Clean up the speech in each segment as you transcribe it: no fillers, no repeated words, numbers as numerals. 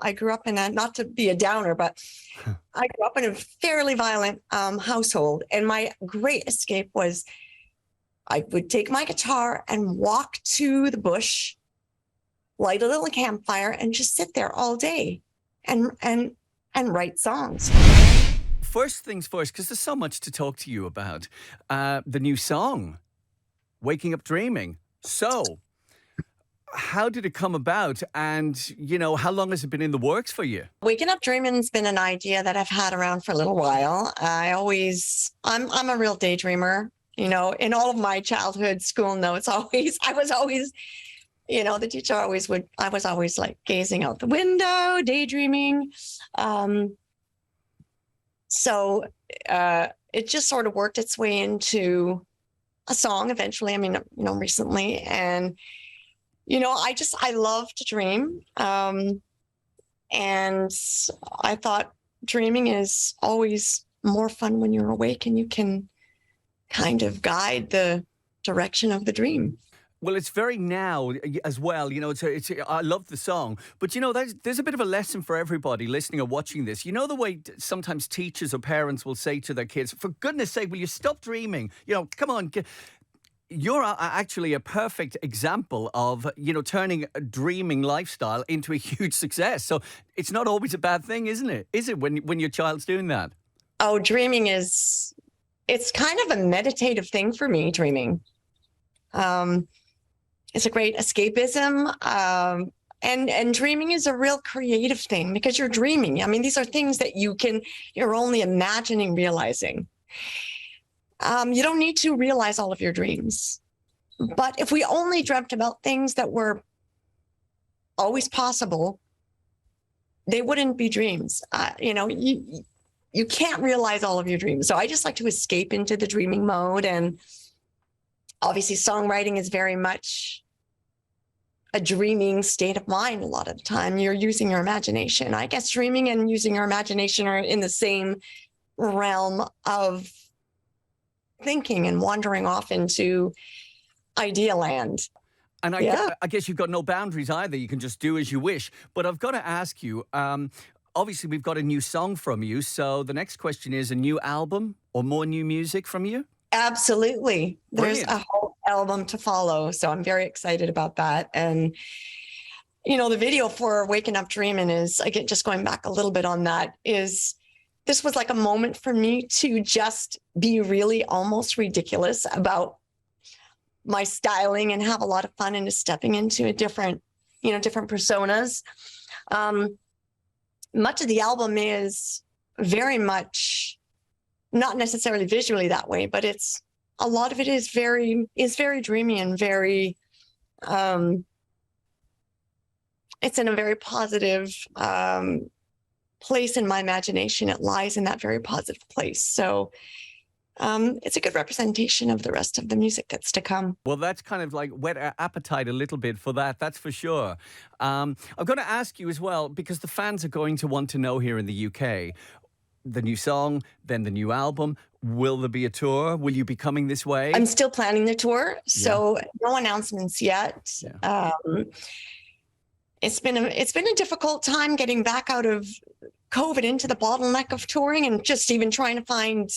I grew up in a, not to be a downer, but I grew up in a fairly violent household. And my great escape was I would take my guitar and walk to the bush, light a little campfire, and just sit there all day and write songs. First things first, because there's so much to talk to you about. The new song, Waking Up Dreaming. So, how did it come about? And, how long has it been in the works for you? Waking Up Dreaming's been an idea that I've had around for a little while. I'm a real daydreamer. In all of my childhood school notes, I was always, the teacher I was always like gazing out the window, daydreaming. So it just sort of worked its way into a song eventually. Recently. And, I love to dream. And I thought dreaming is always more fun when you're awake and you can kind of guide the direction of the dream. Well, it's very now as well. I love the song, but there's a bit of a lesson for everybody listening or watching this. You know the way sometimes teachers or parents will say to their kids, "For goodness' sake, will you stop dreaming? Come on." You're actually a perfect example of turning a dreaming lifestyle into a huge success. So it's not always a bad thing, isn't it? Is it when your child's doing that? Oh, it's kind of a meditative thing for me. Dreaming. It's a great escapism. And dreaming is a real creative thing because you're dreaming. These are things that you're only imagining realizing. You don't need to realize all of your dreams. But if we only dreamt about things that were always possible, they wouldn't be dreams. You can't realize all of your dreams. So I just like to escape into the dreaming mode. And obviously, songwriting is very much a dreaming state of mind. A lot of the time, you're using your imagination. I guess dreaming and using your imagination are in the same realm of thinking and wandering off into idea land. And I guess you've got no boundaries either. You can just do as you wish. But I've got to ask you, obviously, we've got a new song from you. So the next question is a new album or more new music from you? Absolutely. Brilliant. There's a whole album to follow. So I'm very excited about that. And, the video for Waking Up Dreaming is, again, just going back a little bit on that, this was like a moment for me to just be really almost ridiculous about my styling and have a lot of fun into stepping into different personas. Much of the album is very much not necessarily visually that way, but a lot of it is very dreamy and very, it's in a very positive, place in my imagination. It lies in that very positive place. So it's a good representation of the rest of the music that's to come. Well, that's kind of like whet our appetite a little bit for that's for sure. I'm going to ask you as well, because the fans are going to want to know here in the UK, the new song, then the new album. Will there be a tour? Will you be coming this way? I'm still planning the tour, so no announcements yet. Yeah. It's been a difficult time getting back out of COVID into the bottleneck of touring and just even trying to find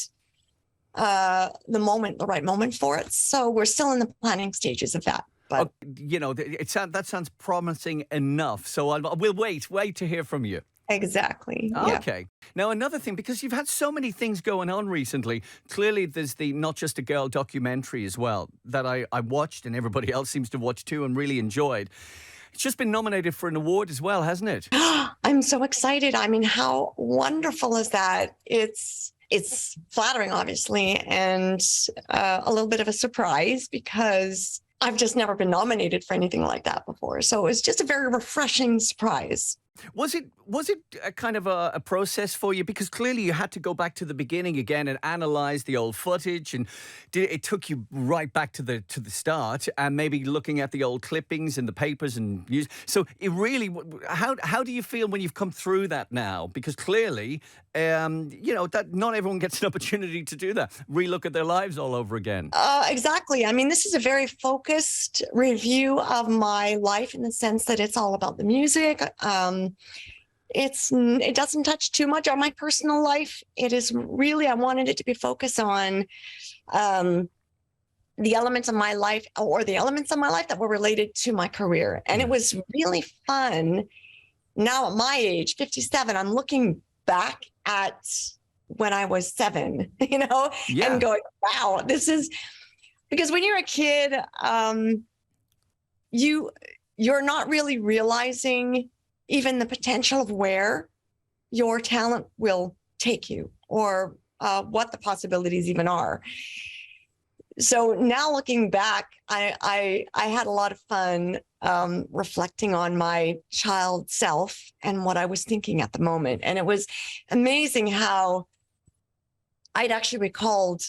the right moment for it. So we're still in the planning stages of that. But that sounds promising enough. So we'll wait to hear from you. Exactly. Okay. Yeah. Now, another thing, because you've had so many things going on recently, clearly there's the Not Just a Girl documentary as well that I watched and everybody else seems to watch too and really enjoyed. It's just been nominated for an award as well, hasn't it? I'm so excited. How wonderful is that? It's flattering, obviously, and a little bit of a surprise because I've just never been nominated for anything like that before. So it's just a very refreshing surprise. Was it a kind of a process for you? Because clearly you had to go back to the beginning again and analyze the old footage, and it took you right back to the start, and maybe looking at the old clippings and the papers and news. So it really, how do you feel when you've come through that now? Because clearly, that not everyone gets an opportunity to do that. Relook at their lives all over again. Exactly. This is a very focused review of my life in the sense that it's all about the music. it doesn't touch too much on my personal life. It is really, I wanted it to be focused on the elements of my life, or the elements of my life that were related to my career. And it was really fun. Now at my age, 57, I'm looking back at when I was 7, and going, wow, this is, because when you're a kid, you're not really realizing even the potential of where your talent will take you, or what the possibilities even are. So now looking back, I had a lot of fun reflecting on my child self and what I was thinking at the moment. And it was amazing how I'd actually recalled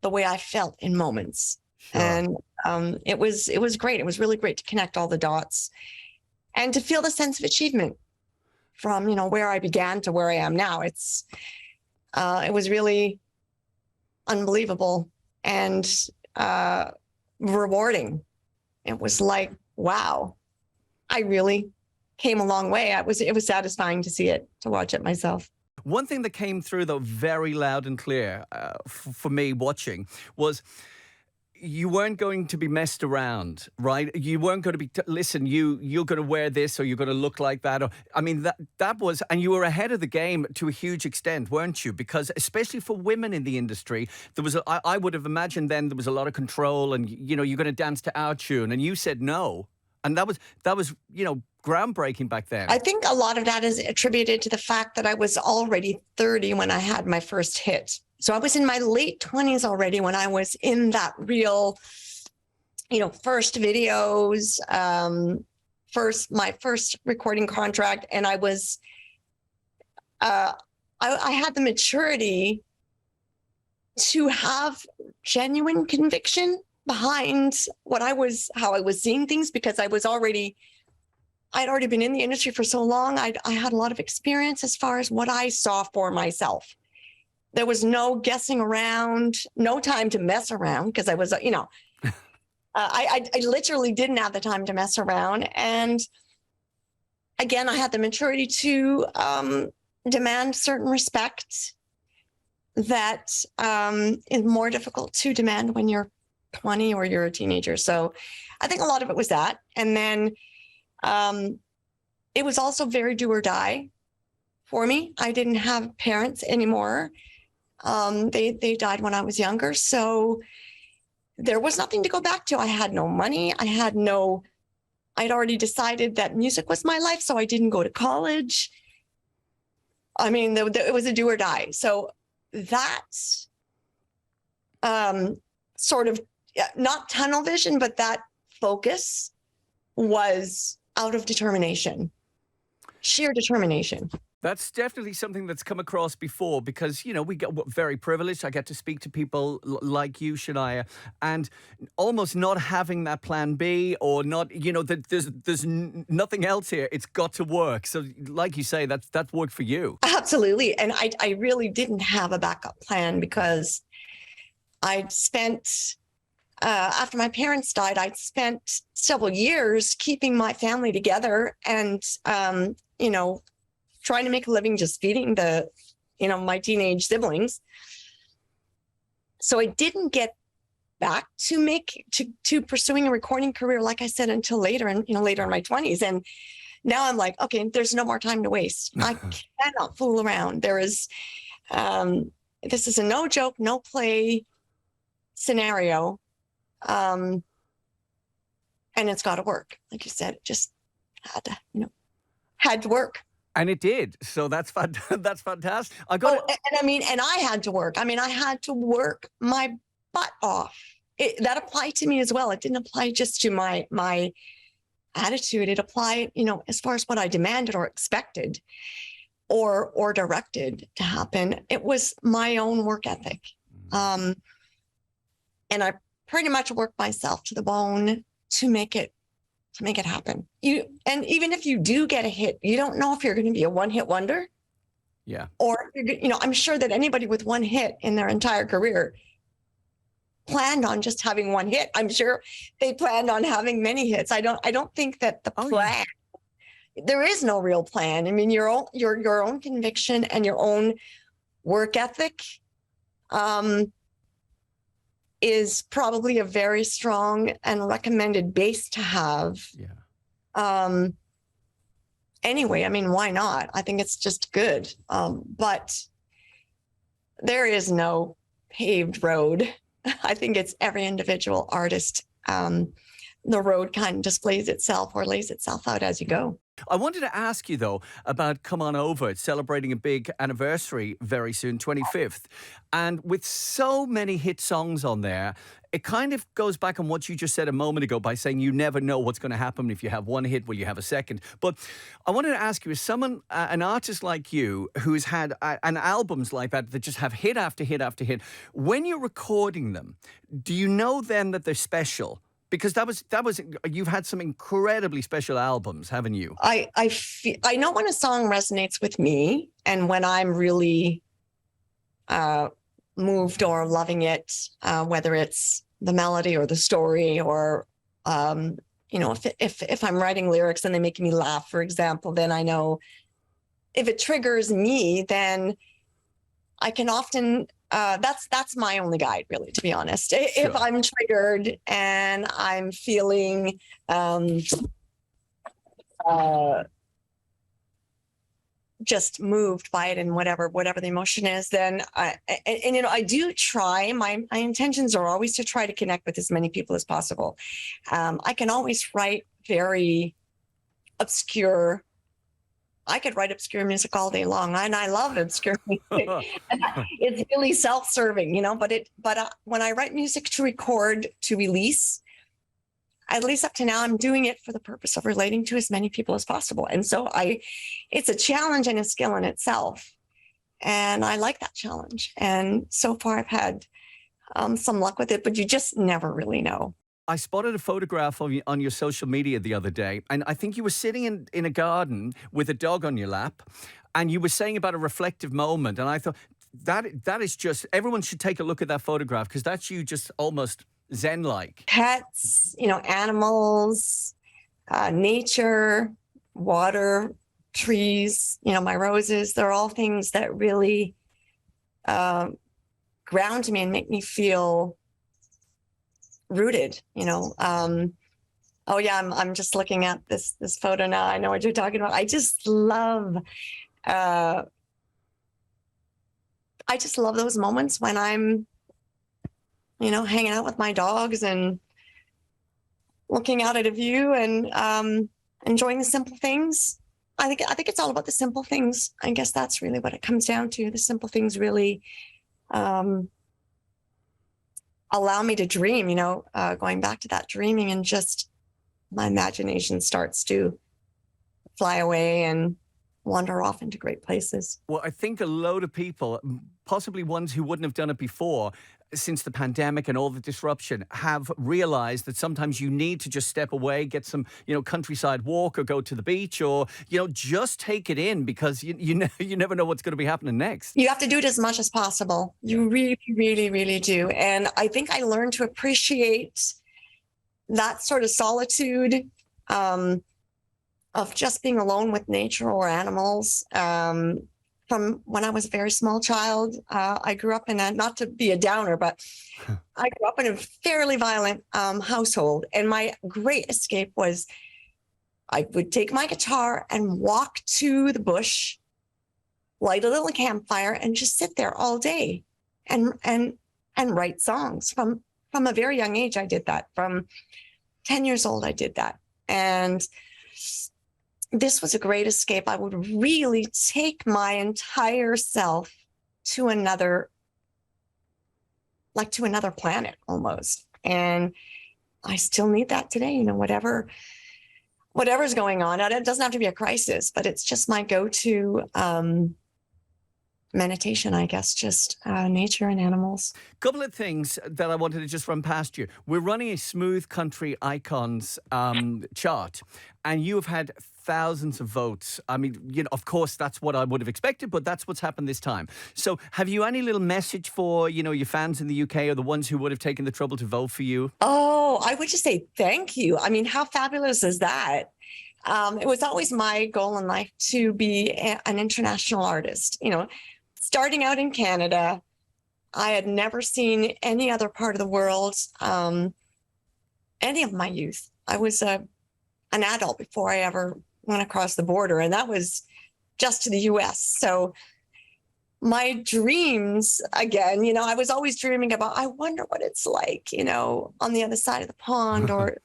the way I felt in moments. Sure. And it was great. It was really great to connect all the dots and to feel the sense of achievement from, where I began to where I am now. It was really unbelievable and rewarding. It was like, wow, I really came a long way. It was satisfying to see it, to watch it myself. One thing that came through, though, very loud and clear for me watching was you weren't going to be messed around, right? You weren't going to be, listen, you're going to wear this, or you're going to look like that. Or, I mean, that was, and you were ahead of the game to a huge extent, weren't you? Because especially for women in the industry, there was, I would have imagined then there was a lot of control, and, you're going to dance to our tune, and you said no. And that was, groundbreaking back then. I think a lot of that is attributed to the fact that I was already 30 when I had my first hit. So I was in my late 20s already when I was in that real, first videos, my first recording contract. And I was, I had the maturity to have genuine conviction behind how I was seeing things, because I'd already been in the industry for so long. I had a lot of experience as far as what I saw for myself. There was no guessing around, no time to mess around, because I was, I literally didn't have the time to mess around. And again, I had the maturity to demand certain respect that is more difficult to demand when you're 20 or you're a teenager. So I think a lot of it was that. And then it was also very do or die for me. I didn't have parents anymore. They died when I was younger. So there was nothing to go back to. I had no money. I'd already decided that music was my life. So I didn't go to college. I mean, it was a do or die. So that sort of, not tunnel vision, but that focus was out of determination, sheer determination. That's definitely something that's come across before, because, we get very privileged. I get to speak to people like you, Shania, and almost not having that plan B, or not, there's nothing else here. It's got to work. So like you say, that's worked for you. Absolutely. And I really didn't have a backup plan, because I'd spent, after my parents died, I'd spent several years keeping my family together and, trying to make a living just feeding my teenage siblings. So I didn't get back to pursuing a recording career, like I said, until later in my 20s. And now I'm like, okay, there's no more time to waste. I cannot fool around. There is, this is a no joke, no play scenario. And it's got to work. Like you said, it just had to work. And it did. So that's that's fantastic. And I had to work. I had to work my butt off. That applied to me as well. It didn't apply just to my attitude. It applied, as far as what I demanded or expected or directed to happen. It was my own work ethic. And I pretty much worked myself to the bone to make it happen. And even if you do get a hit, you don't know if you're going to be a one-hit wonder. Yeah. Or, I'm sure that anybody with one hit in their entire career planned on just having one hit. I'm sure they planned on having many hits. I don't think that the plan there is no real plan. I mean, your own conviction and your own work ethic is probably a very strong and recommended base to have. Yeah. Anyway, I mean, why not? I think it's just good. But there is no paved road. I think it's every individual artist. The road kind of displays itself or lays itself out as you go. I wanted to ask you, though, about Come On Over. It's celebrating a big anniversary very soon, 25th. And with so many hit songs on there, it kind of goes back on what you just said a moment ago by saying you never know what's going to happen. If you have one hit, will you have a second? But I wanted to ask you, as someone, an artist like you, who's had an albums like that just have hit after hit after hit, when you're recording them, do you know then that they're special? Because that was you've had some incredibly special albums, haven't you? I know when a song resonates with me and when I'm really moved or loving it, whether it's the melody or the story or if I'm writing lyrics and they make me laugh, for example, then I know if it triggers me, then I can often that's my only guide, really, to be honest. Sure. If I'm triggered and I'm feeling just moved by it and whatever the emotion is, then I do try. My intentions are always to try to connect with as many people as possible. I can always write very obscure. I could write obscure music all day long, and I love obscure music. It's really self-serving, but when I write music to record, to release, at least up to now, I'm doing it for the purpose of relating to as many people as possible. And so it's a challenge and a skill in itself. And I like that challenge. And so far I've had some luck with it, but you just never really know. I spotted a photograph of you on your social media the other day, and I think you were sitting in a garden with a dog on your lap, and you were saying about a reflective moment, and I thought that is just, everyone should take a look at that photograph, because that's you just almost zen-like. Pets, animals, nature, water, trees, my roses, they're all things that really ground me and make me feel rooted. Oh yeah, I'm just looking at this photo now. I know what you're talking about. I just love those moments when I'm hanging out with my dogs and looking out at a view and enjoying the simple things. I think it's all about the simple things. I guess that's really what it comes down to. The simple things really allow me to dream, going back to that dreaming, and just my imagination starts to fly away and wander off into great places. Well, I think a load of people, possibly ones who wouldn't have done it before, since the pandemic and all the disruption, have realized that sometimes you need to just step away, get some, countryside walk, or go to the beach, or, just take it in, because you never know what's going to be happening next. You have to do it as much as possible. You really, really, really do. And I think I learned to appreciate that sort of solitude of just being alone with nature or animals. From when I was a very small child, I grew up in not to be a downer, but I grew up in a fairly violent household. And my great escape was I would take my guitar and walk to the bush, light a little campfire, and just sit there all day and write songs. From a very young age, I did that. From 10 years old, I did that. And this was a great escape. I would really take my entire self to another planet almost. And I still need that today, whatever's going on. It doesn't have to be a crisis, but it's just my go-to meditation, I guess, just nature and animals. Couple of things that I wanted to just run past you. We're running a Smooth Country Icons chart, and you have had thousands of votes. I mean, of course, that's what I would have expected, but that's what's happened this time. So have you any little message for, your fans in the UK, or the ones who would have taken the trouble to vote for you? Oh, I would just say thank you. I mean, how fabulous is that? It was always my goal in life to be an international artist. Starting out in Canada, I had never seen any other part of the world, any of my youth. I was an adult before I ever went across the border, and that was just to the US. So my dreams, again, I was always dreaming about, I wonder what it's like, on the other side of the pond or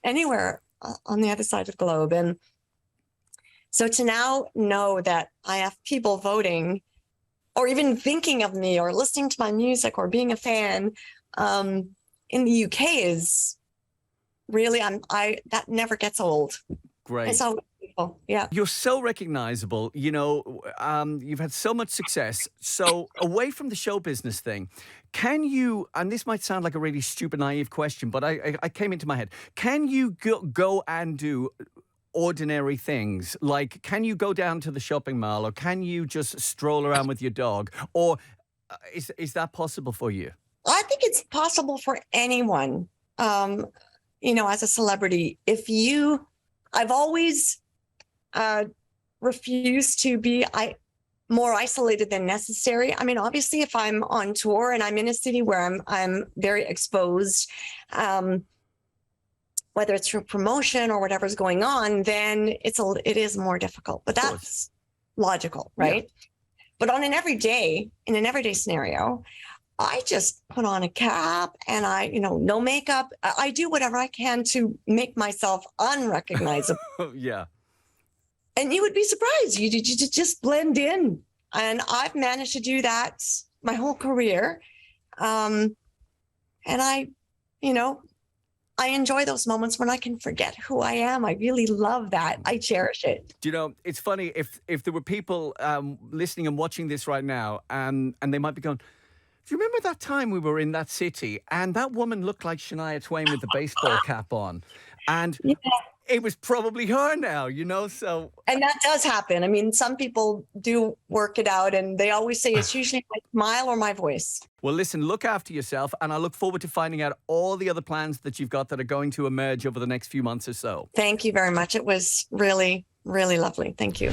anywhere on the other side of the globe. And so to now know that I have people voting or even thinking of me or listening to my music or being a fan in the UK is really, that never gets old. Great. It's always beautiful. Yeah. You're so recognizable. You've had so much success. So away from the show business thing, can you, and this might sound like a really stupid, naive question, but I came into my head. Can you go and do ordinary things? Like, can you go down to the shopping mall, or can you just stroll around with your dog? Or is that possible for you? I think it's possible for anyone, as a celebrity. I've always refused to be more isolated than necessary. I mean, obviously, if I'm on tour and I'm in a city where I'm very exposed, whether it's through promotion or whatever's going on, then it is more difficult. But that's logical, right? Yeah. But in an everyday scenario, I just put on a cap and no makeup. I do whatever I can to make myself unrecognizable. Yeah. And you would be surprised. You just blend in. And I've managed to do that my whole career. And I enjoy those moments when I can forget who I am. I really love that. I cherish it. It's funny, if there were people listening and watching this right now, and they might be going, do you remember that time we were in that city and that woman looked like Shania Twain with the baseball cap on? And yeah. It was probably her now, so. And that does happen. I mean, some people do work it out, and they always say it's usually my smile or my voice. Well, listen, look after yourself, and I look forward to finding out all the other plans that you've got that are going to emerge over the next few months or so. Thank you very much. It was really, really lovely. Thank you.